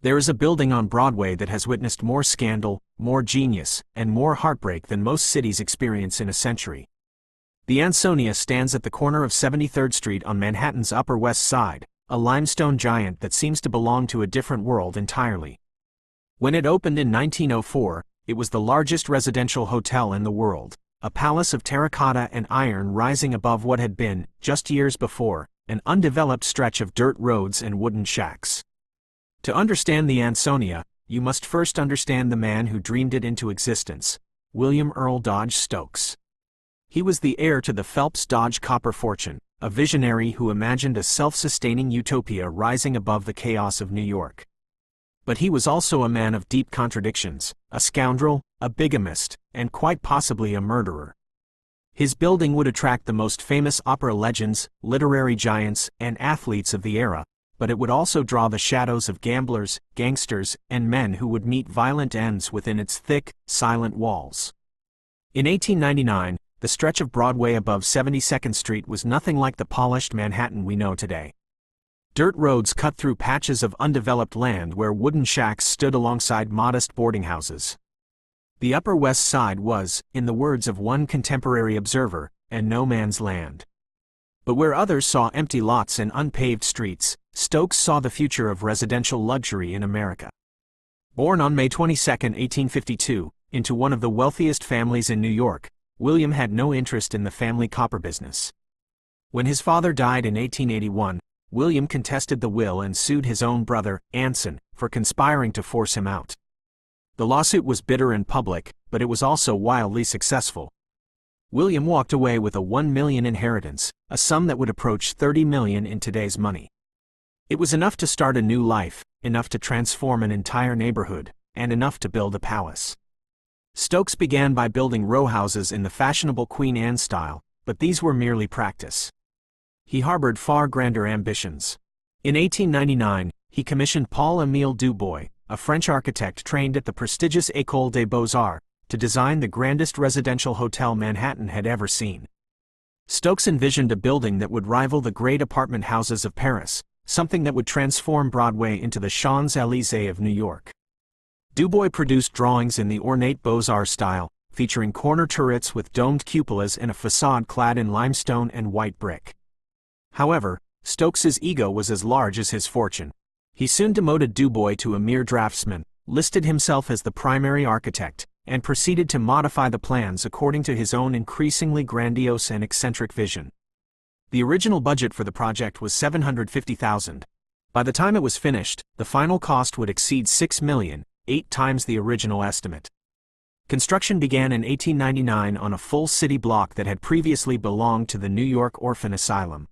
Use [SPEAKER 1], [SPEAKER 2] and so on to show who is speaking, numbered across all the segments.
[SPEAKER 1] There is a building on Broadway that has witnessed more scandal, more genius, and more heartbreak than most cities experience in a century. The Ansonia stands at the corner of 73rd Street on Manhattan's Upper West Side, a limestone giant that seems to belong to a different world entirely. When it opened in 1904, it was the largest residential hotel in the world, a palace of terracotta and iron rising above what had been, just years before, an undeveloped stretch of dirt roads and wooden shacks. To understand the Ansonia, you must first understand the man who dreamed it into existence, William Earl Dodge Stokes. He was the heir to the Phelps-Dodge copper fortune, a visionary who imagined a self-sustaining utopia rising above the chaos of New York. But he was also a man of deep contradictions, a scoundrel, a bigamist, and quite possibly a murderer. His building would attract the most famous opera legends, literary giants, and athletes of the era, but it would also draw the shadows of gamblers, gangsters, and men who would meet violent ends within its thick, silent walls. In 1899, the stretch of Broadway above 72nd Street was nothing like the polished Manhattan we know today. Dirt roads cut through patches of undeveloped land where wooden shacks stood alongside modest boarding houses. The Upper West Side was, in the words of one contemporary observer, a no man's land. But where others saw empty lots and unpaved streets, Stokes saw the future of residential luxury in America. Born on May 22, 1852, into one of the wealthiest families in New York, William had no interest in the family copper business. When his father died in 1881, William contested the will and sued his own brother, Anson, for conspiring to force him out. The lawsuit was bitter and public, but it was also wildly successful. William walked away with a $1 million inheritance, a sum that would approach $30 million in today's money. It was enough to start a new life, enough to transform an entire neighborhood, and enough to build a palace. Stokes began by building row houses in the fashionable Queen Anne style, but these were merely practice. He harbored far grander ambitions. In 1899, he commissioned Paul-Émile Dubois, a French architect trained at the prestigious École des Beaux-Arts, to design the grandest residential hotel Manhattan had ever seen. Stokes envisioned a building that would rival the great apartment houses of Paris, something that would transform Broadway into the Champs-Élysées of New York. Dubois produced drawings in the ornate Beaux-Arts style, featuring corner turrets with domed cupolas and a facade clad in limestone and white brick. However, Stokes's ego was as large as his fortune. He soon demoted Dubois to a mere draftsman, listed himself as the primary architect, and proceeded to modify the plans according to his own increasingly grandiose and eccentric vision. The original budget for the project was $750,000. By the time it was finished, the final cost would exceed $6 million, 8 times the original estimate. Construction began in 1899 on a full city block that had previously belonged to the New York Orphan Asylum.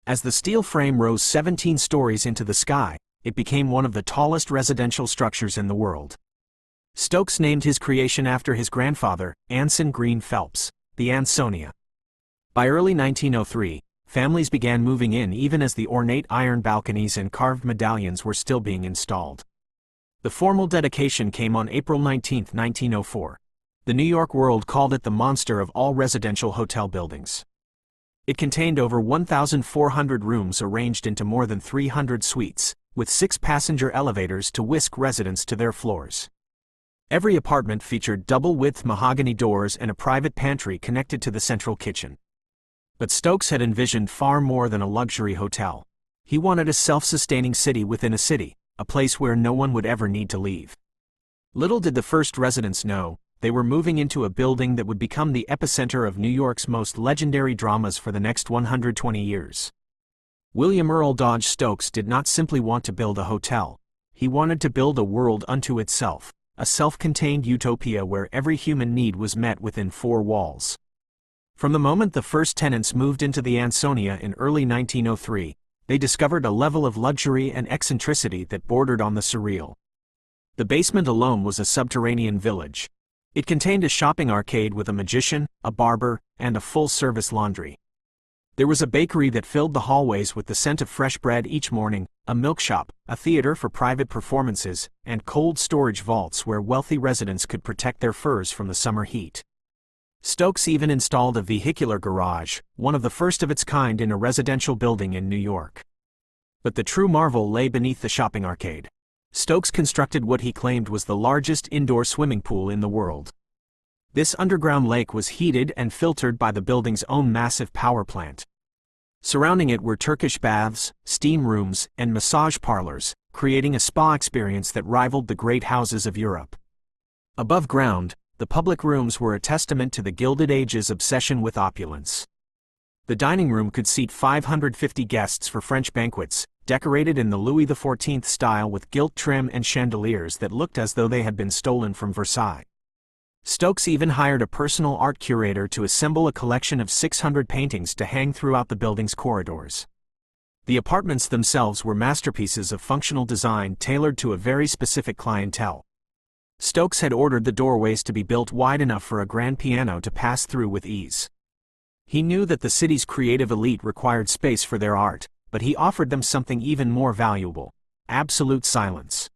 [SPEAKER 1] As the steel frame rose 17 stories into the sky, it became one of the tallest residential structures in the world. Stokes named his creation after his grandfather, Anson Green Phelps, the Ansonia. By early 1903, families began moving in even as the ornate iron balconies and carved medallions were still being installed. The formal dedication came on April 19, 1904. The New York World called it the monster of all residential hotel buildings. It contained over 1,400 rooms arranged into more than 300 suites, with 6 passenger elevators to whisk residents to their floors. Every apartment featured double-width mahogany doors and a private pantry connected to the central kitchen. But Stokes had envisioned far more than a luxury hotel. He wanted a self-sustaining city within a city, a place where no one would ever need to leave. Little did the first residents know, they were moving into a building that would become the epicenter of New York's most legendary dramas for the next 120 years. William Earl Dodge Stokes did not simply want to build a hotel. He wanted to build a world unto itself, a self-contained utopia where every human need was met within 4 walls. From the moment the first tenants moved into the Ansonia in early 1903, they discovered a level of luxury and eccentricity that bordered on the surreal. The basement alone was a subterranean village. It contained a shopping arcade with a magician, a barber, and a full-service laundry. There was a bakery that filled the hallways with the scent of fresh bread each morning, a milk shop, a theater for private performances, and cold storage vaults where wealthy residents could protect their furs from the summer heat. Stokes even installed a vehicular garage, one of the first of its kind in a residential building in New York. But the true marvel lay beneath the shopping arcade. Stokes constructed what he claimed was the largest indoor swimming pool in the world. This underground lake was heated and filtered by the building's own massive power plant. Surrounding it were Turkish baths, steam rooms, and massage parlors, creating a spa experience that rivaled the great houses of Europe. Above ground, the public rooms were a testament to the Gilded Age's obsession with opulence. The dining room could seat 550 guests for French banquets, decorated in the Louis XIV style with gilt trim and chandeliers that looked as though they had been stolen from Versailles. Stokes even hired a personal art curator to assemble a collection of 600 paintings to hang throughout the building's corridors. The apartments themselves were masterpieces of functional design tailored to a very specific clientele. Stokes had ordered the doorways to be built wide enough for a grand piano to pass through with ease. He knew that the city's creative elite required space for their art, but he offered them something even more valuable: absolute silence.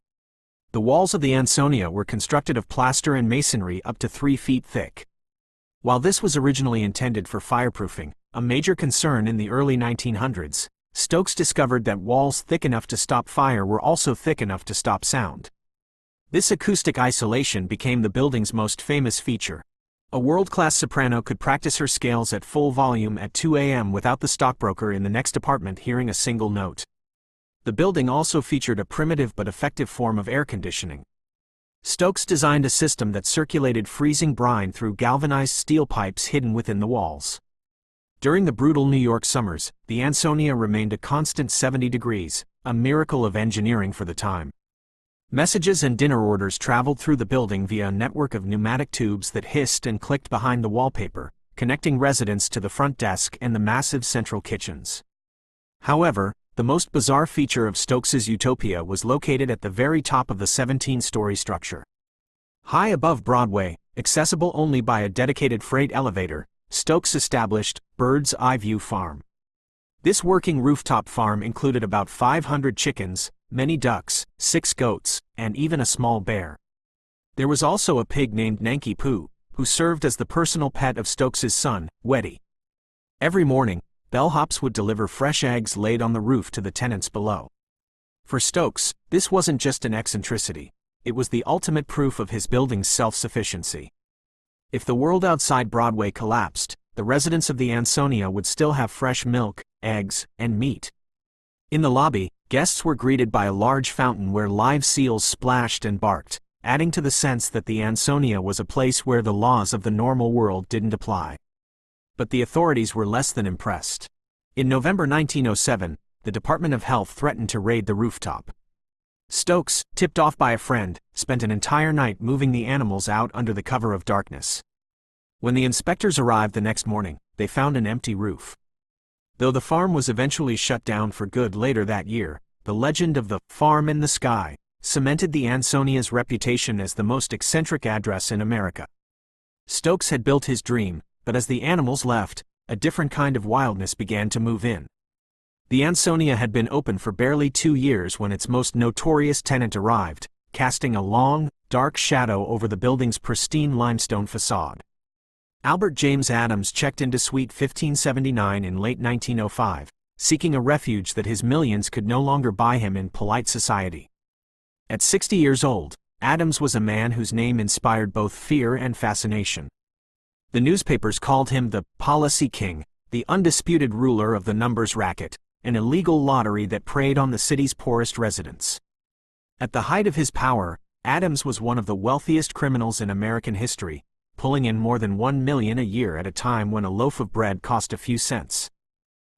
[SPEAKER 1] The walls of the Ansonia were constructed of plaster and masonry up to 3 feet thick. While this was originally intended for fireproofing, a major concern in the early 1900s, Stokes discovered that walls thick enough to stop fire were also thick enough to stop sound. This acoustic isolation became the building's most famous feature. A world-class soprano could practice her scales at full volume at 2 a.m. without the stockbroker in the next apartment hearing a single note. The building also featured a primitive but effective form of air conditioning. Stokes designed a system that circulated freezing brine through galvanized steel pipes hidden within the walls. During the brutal New York summers, the Ansonia remained a constant 70 degrees, a miracle of engineering for the time. Messages and dinner orders traveled through the building via a network of pneumatic tubes that hissed and clicked behind the wallpaper, connecting residents to the front desk and the massive central kitchens. However, the most bizarre feature of Stokes's utopia was located at the very top of the 17-story structure. High above Broadway, accessible only by a dedicated freight elevator, Stokes established Bird's Eye View Farm. This working rooftop farm included about 500 chickens, many ducks, 6 goats, and even a small bear. There was also a pig named Nanki Poo, who served as the personal pet of Stokes's son, Weddy. Every morning, bellhops would deliver fresh eggs laid on the roof to the tenants below. For Stokes, this wasn't just an eccentricity, it was the ultimate proof of his building's self-sufficiency. If the world outside Broadway collapsed, the residents of the Ansonia would still have fresh milk, eggs, and meat. In the lobby, guests were greeted by a large fountain where live seals splashed and barked, adding to the sense that the Ansonia was a place where the laws of the normal world didn't apply. But the authorities were less than impressed. In November 1907, the Department of Health threatened to raid the rooftop. Stokes, tipped off by a friend, spent an entire night moving the animals out under the cover of darkness. When the inspectors arrived the next morning, they found an empty roof. Though the farm was eventually shut down for good later that year, the legend of the farm in the sky cemented the Ansonia's reputation as the most eccentric address in America. Stokes had built his dream, but as the animals left, a different kind of wildness began to move in. The Ansonia had been open for barely 2 years when its most notorious tenant arrived, casting a long, dark shadow over the building's pristine limestone facade. Albert James Adams checked into Suite 1579 in late 1905, seeking a refuge that his millions could no longer buy him in polite society. At 60 years old, Adams was a man whose name inspired both fear and fascination. The newspapers called him the Policy King, the undisputed ruler of the numbers racket, an illegal lottery that preyed on the city's poorest residents. At the height of his power, Adams was one of the wealthiest criminals in American history, pulling in more than $1 million a year at a time when a loaf of bread cost a few cents.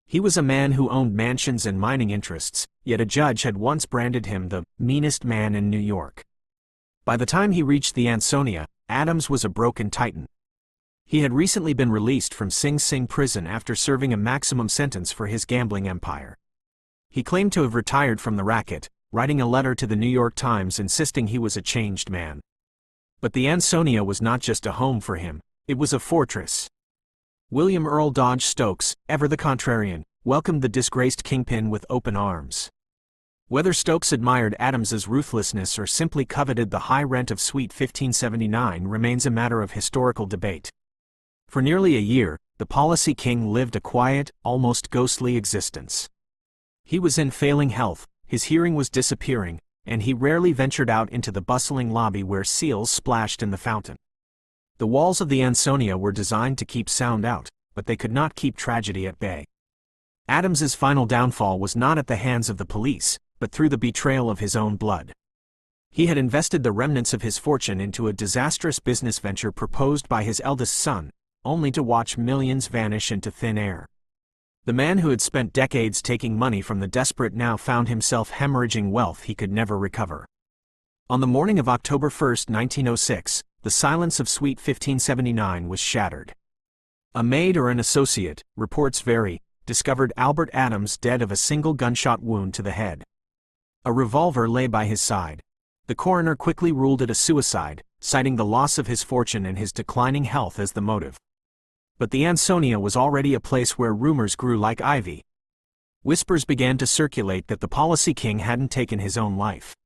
[SPEAKER 1] He was a man who owned mansions and mining interests, yet a judge had once branded him the meanest man in New York. By the time he reached the Ansonia, Adams was a broken titan. He had recently been released from Sing Sing prison after serving a maximum sentence for his gambling empire. He claimed to have retired from the racket, writing a letter to the New York Times insisting he was a changed man. But the Ansonia was not just a home for him, it was a fortress. William Earl Dodge Stokes, ever the contrarian, welcomed the disgraced kingpin with open arms. Whether Stokes admired Adams's ruthlessness or simply coveted the high rent of Suite 1579 remains a matter of historical debate. For nearly a year, the Policy King lived a quiet, almost ghostly existence. He was in failing health, his hearing was disappearing, and he rarely ventured out into the bustling lobby where seals splashed in the fountain. The walls of the Ansonia were designed to keep sound out, but they could not keep tragedy at bay. Adams's final downfall was not at the hands of the police, but through the betrayal of his own blood. He had invested the remnants of his fortune into a disastrous business venture proposed by his eldest son, only to watch millions vanish into thin air. The man who had spent decades taking money from the desperate now found himself hemorrhaging wealth he could never recover. On the morning of October 1, 1906, the silence of Suite 1579 was shattered. A maid or an associate, reports vary, discovered Albert Adams dead of a single gunshot wound to the head. A revolver lay by his side. The coroner quickly ruled it a suicide, citing the loss of his fortune and his declining health as the motive. But the Ansonia was already a place where rumors grew like ivy. Whispers began to circulate that the policy king hadn't taken his own life.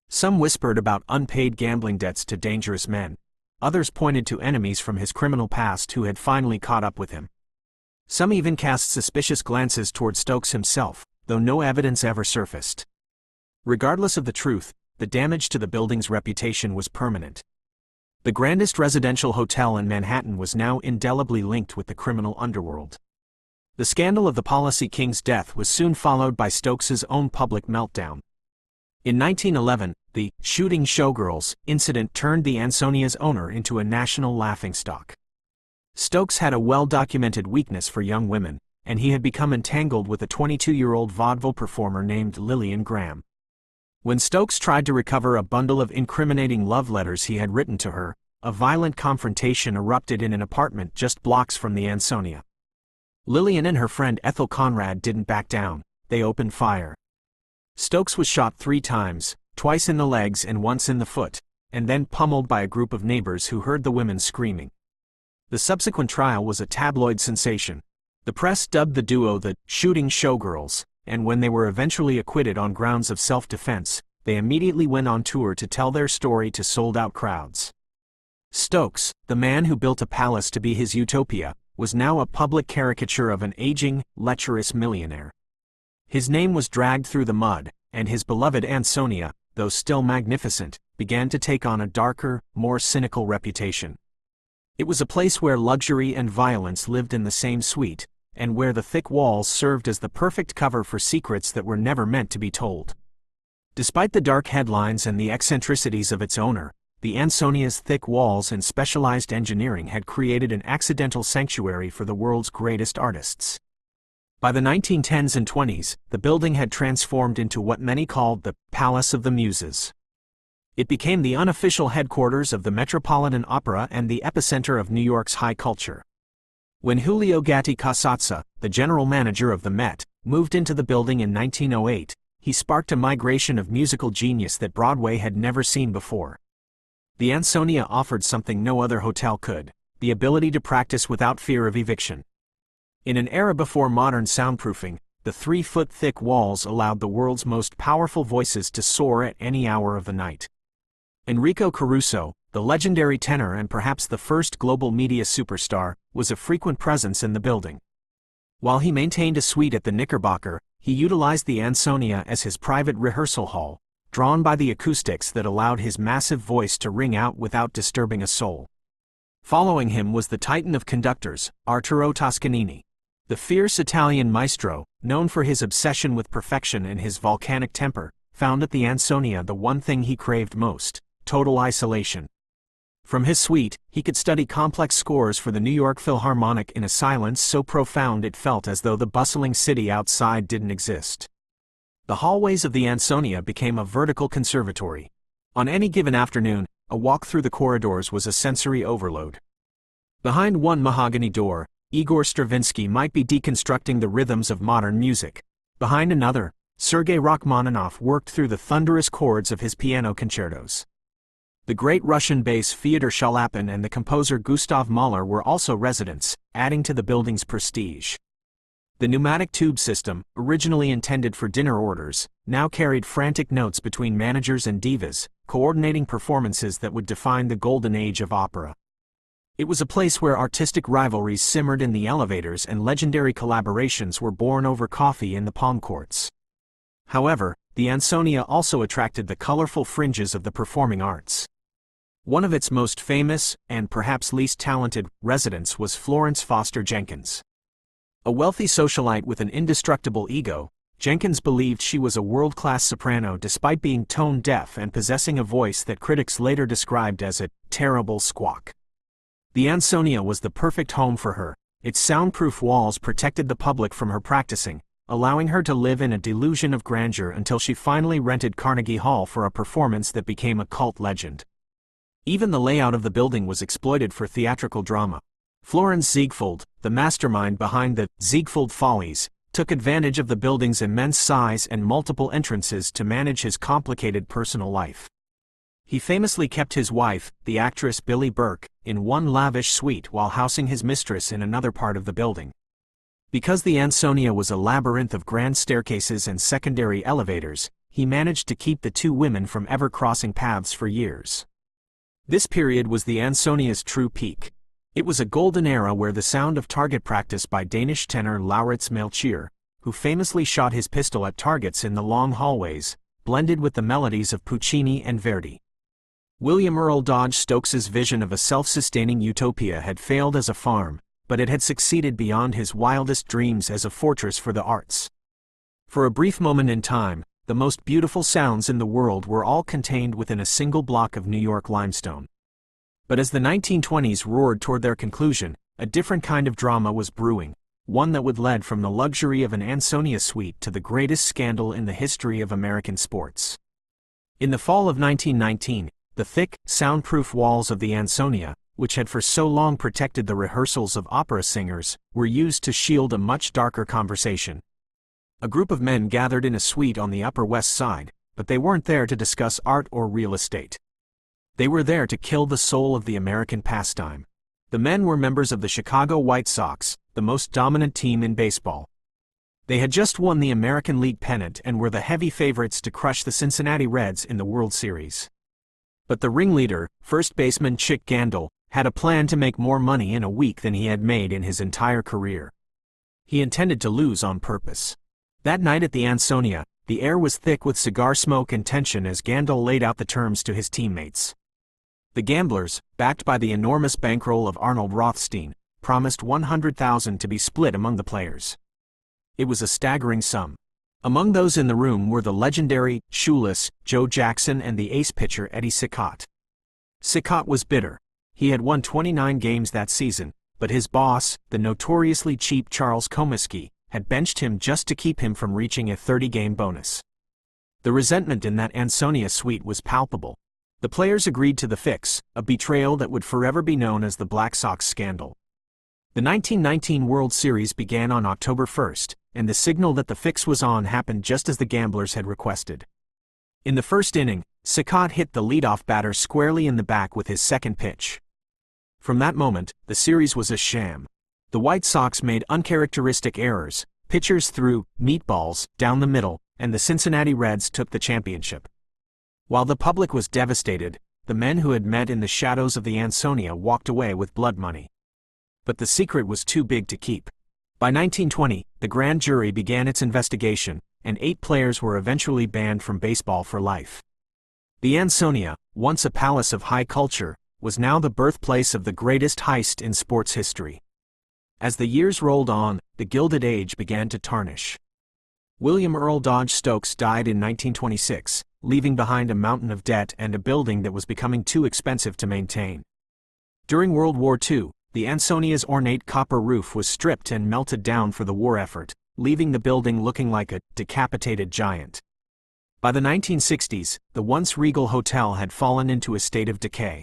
[SPEAKER 1] Some whispered about unpaid gambling debts to dangerous men. Others pointed to enemies from his criminal past who had finally caught up with him. Some even cast suspicious glances toward Stokes himself, though no evidence ever surfaced. Regardless of the truth, the damage to the building's reputation was permanent. The grandest residential hotel in Manhattan was now indelibly linked with the criminal underworld. The scandal of the policy king's death was soon followed by Stokes's own public meltdown. In 1911, the "shooting showgirls" incident turned the Ansonia's owner into a national laughingstock. Stokes had a well-documented weakness for young women, and he had become entangled with a 22-year-old vaudeville performer named Lillian Graham. When Stokes tried to recover a bundle of incriminating love letters he had written to her, a violent confrontation erupted in an apartment just blocks from the Ansonia. Lillian and her friend Ethel Conrad didn't back down, they opened fire. Stokes was shot 3 times, twice in the legs and once in the foot, and then pummeled by a group of neighbors who heard the women screaming. The subsequent trial was a tabloid sensation. The press dubbed the duo the "shooting showgirls," and when they were eventually acquitted on grounds of self-defense, they immediately went on tour to tell their story to sold-out crowds. Stokes, the man who built a palace to be his utopia, was now a public caricature of an aging, lecherous millionaire. His name was dragged through the mud, and his beloved Ansonia, though still magnificent, began to take on a darker, more cynical reputation. It was a place where luxury and violence lived in the same suite, and where the thick walls served as the perfect cover for secrets that were never meant to be told. Despite the dark headlines and the eccentricities of its owner, the Ansonia's thick walls and specialized engineering had created an accidental sanctuary for the world's greatest artists. By the 1910s and 20s, the building had transformed into what many called the Palace of the Muses. It became the unofficial headquarters of the Metropolitan Opera and the epicenter of New York's high culture. When Julio Gatti Casazza, the general manager of the Met, moved into the building in 1908, he sparked a migration of musical genius that Broadway had never seen before. The Ansonia offered something no other hotel could: the ability to practice without fear of eviction. In an era before modern soundproofing, the 3-foot-thick walls allowed the world's most powerful voices to soar at any hour of the night. Enrico Caruso, the legendary tenor and perhaps the first global media superstar, was a frequent presence in the building. While he maintained a suite at the Knickerbocker, he utilized the Ansonia as his private rehearsal hall, drawn by the acoustics that allowed his massive voice to ring out without disturbing a soul. Following him was the titan of conductors, Arturo Toscanini. The fierce Italian maestro, known for his obsession with perfection and his volcanic temper, found at the Ansonia the one thing he craved most: total isolation. From his suite, he could study complex scores for the New York Philharmonic in a silence so profound it felt as though the bustling city outside didn't exist. The hallways of the Ansonia became a vertical conservatory. On any given afternoon, a walk through the corridors was a sensory overload. Behind one mahogany door, Igor Stravinsky might be deconstructing the rhythms of modern music. Behind another, Sergei Rachmaninoff worked through the thunderous chords of his piano concertos. The great Russian bass Fyodor Shalapin and the composer Gustav Mahler were also residents, adding to the building's prestige. The pneumatic tube system, originally intended for dinner orders, now carried frantic notes between managers and divas, coordinating performances that would define the golden age of opera. It was a place where artistic rivalries simmered in the elevators and legendary collaborations were born over coffee in the palm courts. However, the Ansonia also attracted the colorful fringes of the performing arts. One of its most famous, and perhaps least talented, residents was Florence Foster Jenkins. A wealthy socialite with an indestructible ego, Jenkins believed she was a world-class soprano despite being tone-deaf and possessing a voice that critics later described as a terrible squawk. The Ansonia was the perfect home for her. Its soundproof walls protected the public from her practicing, allowing her to live in a delusion of grandeur until she finally rented Carnegie Hall for a performance that became a cult legend. Even the layout of the building was exploited for theatrical drama. Florenz Ziegfeld, the mastermind behind the Ziegfeld Follies, took advantage of the building's immense size and multiple entrances to manage his complicated personal life. He famously kept his wife, the actress Billie Burke, in one lavish suite while housing his mistress in another part of the building. Because the Ansonia was a labyrinth of grand staircases and secondary elevators, he managed to keep the two women from ever crossing paths for years. This period was the Ansonia's true peak. It was a golden era where the sound of target practice by Danish tenor Lauritz Melchior, who famously shot his pistol at targets in the long hallways, blended with the melodies of Puccini and Verdi. William Earl Dodge Stokes's vision of a self-sustaining utopia had failed as a farm, but it had succeeded beyond his wildest dreams as a fortress for the arts. For a brief moment in time, the most beautiful sounds in the world were all contained within a single block of New York limestone. But as the 1920s roared toward their conclusion, a different kind of drama was brewing, one that would lead from the luxury of an Ansonia suite to the greatest scandal in the history of American sports. In the fall of 1919, the thick, soundproof walls of the Ansonia, which had for so long protected the rehearsals of opera singers, were used to shield a much darker conversation. A group of men gathered in a suite on the Upper West Side, but they weren't there to discuss art or real estate. They were there to kill the soul of the American pastime. The men were members of the Chicago White Sox, the most dominant team in baseball. They had just won the American League pennant and were the heavy favorites to crush the Cincinnati Reds in the World Series. But the ringleader, first baseman Chick Gandil, had a plan to make more money in a week than he had made in his entire career. He intended to lose on purpose. That night at the Ansonia, the air was thick with cigar smoke and tension as Gandil laid out the terms to his teammates. The gamblers, backed by the enormous bankroll of Arnold Rothstein, promised $100,000 to be split among the players. It was a staggering sum. Among those in the room were the legendary, shoeless, Joe Jackson and the ace pitcher Eddie Cicotte. Cicotte was bitter. He had won 29 games that season, but his boss, the notoriously cheap Charles Comiskey, had benched him just to keep him from reaching a 30-game bonus. The resentment in that Ansonia suite was palpable. The players agreed to the fix, a betrayal that would forever be known as the Black Sox scandal. The 1919 World Series began on October 1st, and the signal that the fix was on happened just as the gamblers had requested. In the first inning, Cicotte hit the leadoff batter squarely in the back with his second pitch. From that moment, the series was a sham. The White Sox made uncharacteristic errors, pitchers threw meatballs down the middle, and the Cincinnati Reds took the championship. While the public was devastated, the men who had met in the shadows of the Ansonia walked away with blood money. But the secret was too big to keep. By 1920, the grand jury began its investigation, and 8 players were eventually banned from baseball for life. The Ansonia, once a palace of high culture, was now the birthplace of the greatest heist in sports history. As the years rolled on, the Gilded Age began to tarnish. William Earl Dodge Stokes died in 1926, leaving behind a mountain of debt and a building that was becoming too expensive to maintain. During World War II, the Ansonia's ornate copper roof was stripped and melted down for the war effort, leaving the building looking like a decapitated giant. By the 1960s, the once regal hotel had fallen into a state of decay.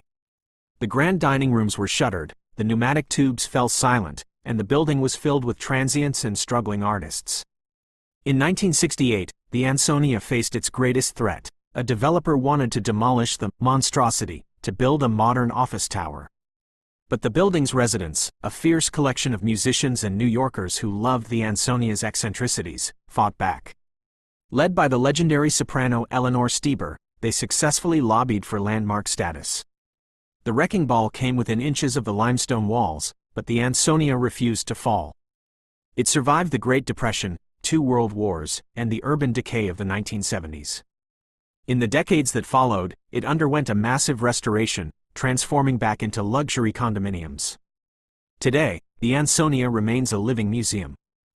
[SPEAKER 1] The grand dining rooms were shuttered, the pneumatic tubes fell silent, and the building was filled with transients and struggling artists. In 1968, the Ansonia faced its greatest threat. A developer wanted to demolish the monstrosity to build a modern office tower. But the building's residents, a fierce collection of musicians and New Yorkers who loved the Ansonia's eccentricities, fought back. Led by the legendary soprano Eleanor Stieber, they successfully lobbied for landmark status. The wrecking ball came within inches of the limestone walls, but the Ansonia refused to fall. It survived the Great Depression, 2 world wars, and the urban decay of the 1970s. In the decades that followed, it underwent a massive restoration, transforming back into luxury condominiums. Today, the Ansonia remains a living museum.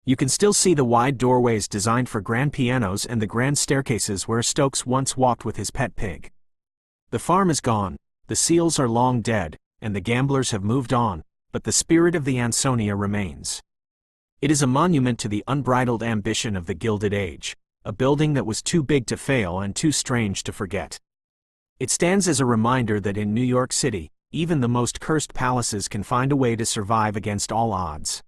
[SPEAKER 1] You can still see the wide doorways designed for grand pianos and the grand staircases where Stokes once walked with his pet pig. The farm is gone, the seals are long dead, and the gamblers have moved on, but the spirit of the Ansonia remains. It is a monument to the unbridled ambition of the Gilded Age, a building that was too big to fail and too strange to forget. It stands as a reminder that in New York City, even the most cursed palaces can find a way to survive against all odds.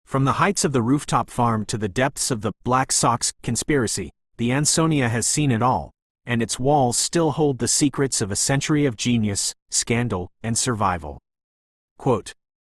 [SPEAKER 1] From the heights of the rooftop farm to the depths of the Black Sox conspiracy, the Ansonia has seen it all, and its walls still hold the secrets of a century of genius, scandal, and survival. Quote,